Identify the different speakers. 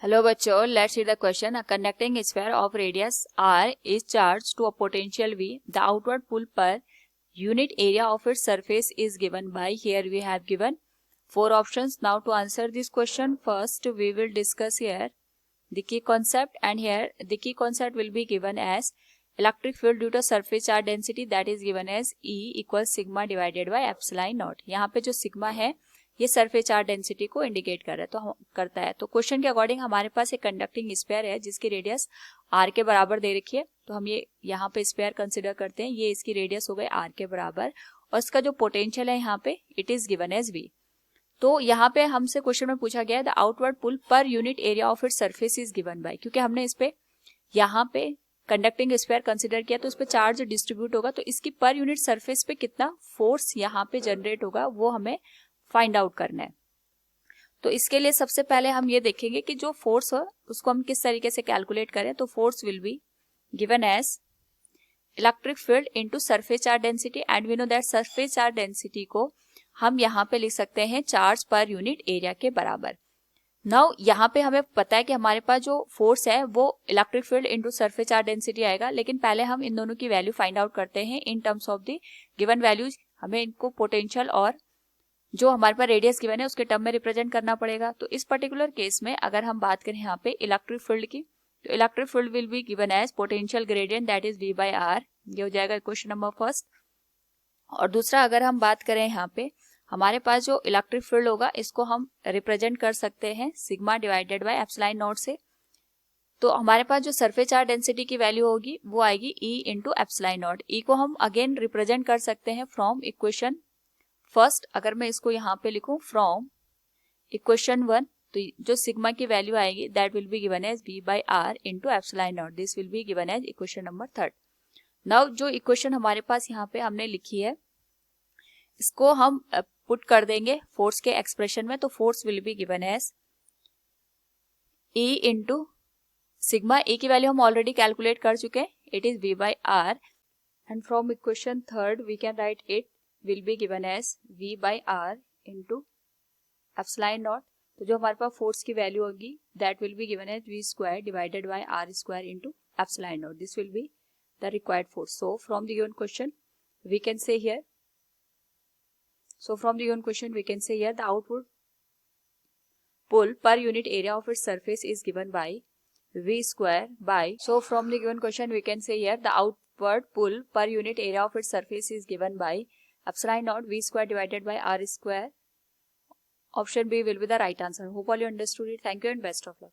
Speaker 1: Hello बच्चों, let's see the question. A conducting sphere of radius r is charged to a potential v. The outward pull per unit area of its surface is given by. Here we have given four options. Now to answer this question, first we will discuss here the key concept, and here the key concept will be given as electric field due to surface charge density, that is given as E equals sigma divided by epsilon naught. यहाँ पे जो sigma है ये surface charge density को indicate कर रहा है, तो करता है. तो क्वेश्चन के अकॉर्डिंग हमारे पास एक कंडक्टिंग स्फीयर है जिसकी रेडियस r के बराबर दे रखी है. तो हम ये यहाँ पे स्फीयर कंसिडर करते हैं. ये इसकी रेडियस हो गई r के बराबर और इसका जो पोटेंशियल है यहाँ पे it is given as v. तो यहाँ पे हमसे क्वेश्चन में पूछा गया है the outward pull per unit area of its surface is given by. क्योंकि हमने इस पे यहाँ पे कंडक्टिंग स्फीयर कंसिडर किया तो इस पे चार्ज डिस्ट्रीब्यूट होगा, तो इसकी पर यूनिट सरफेस पे कितना फोर्स यहाँ पे जनरेट होगा वो हमें फाइंड आउट करना है. तो इसके लिए सबसे पहले हम ये देखेंगे कि जो फोर्स है उसको हम किस तरीके से कैलकुलेट करें. तो force will be given as electric field into surface charge density, and we know that surface charge density को हम यहाँ पे लिख सकते हैं चार्ज पर यूनिट एरिया के बराबर. नाउ यहाँ पे हमें पता है कि हमारे पास जो फोर्स है वो electric field into surface charge density आएगा, लेकिन पहले हम इन दोनों की वैल्यू फाइंड आउट करते हैं in terms of the given values. हमें इनको पोटेंशियल और जो हमारे पास रेडियस गिवन है उसके टर्म में रिप्रेजेंट करना पड़ेगा. तो इस पर्टिकुलर केस में अगर हम बात करें यहाँ पे इलेक्ट्रिक फील्ड की, तो electric field will be given as potential gradient, that is v by r. ये हो जाएगा क्वेश्चन नंबर फर्स्ट. और दूसरा अगर हम बात करें यहाँ पे हमारे पास जो इलेक्ट्रिक फील्ड होगा इसको हम रिप्रेजेंट कर सकते हैं sigma divided by epsilon not से. तो हमारे पास जो सरफेस चार्ज डेंसिटी की वैल्यू होगी वो आएगी E into epsilon not. E को हम अगेन रिप्रेजेंट कर सकते हैं फ्रॉम इक्वेशन फर्स्ट. अगर मैं इसको यहाँ पे लिखूं फ्रॉम इक्वेशन 1, तो जो सिग्मा की वैल्यू आएगी that will be given as v by r into epsilon naught. This will be given as equation number third. Now जो इक्वेशन हमारे पास यहाँ पे हमने लिखी है इसको हम पुट कर देंगे फोर्स के एक्सप्रेशन में. तो force will be given as E into sigma. E की वैल्यू हम ऑलरेडी कैलकुलेट कर चुके हैं, it is v by r, and from equation third we can write it will be given as v by r into epsilon naught. तो जो हमारे पास force की value होगी that will be given as v square divided by r square into epsilon naught. This will be the required force. So from the given question we can say here the outward pull per unit area of its surface is given by v square by. So from the given question we can say here the outward pull per unit area of its surface is given by epsilon naught v square divided by r square. Option B will be the right answer. Hope all you understood it. Thank you and best of luck.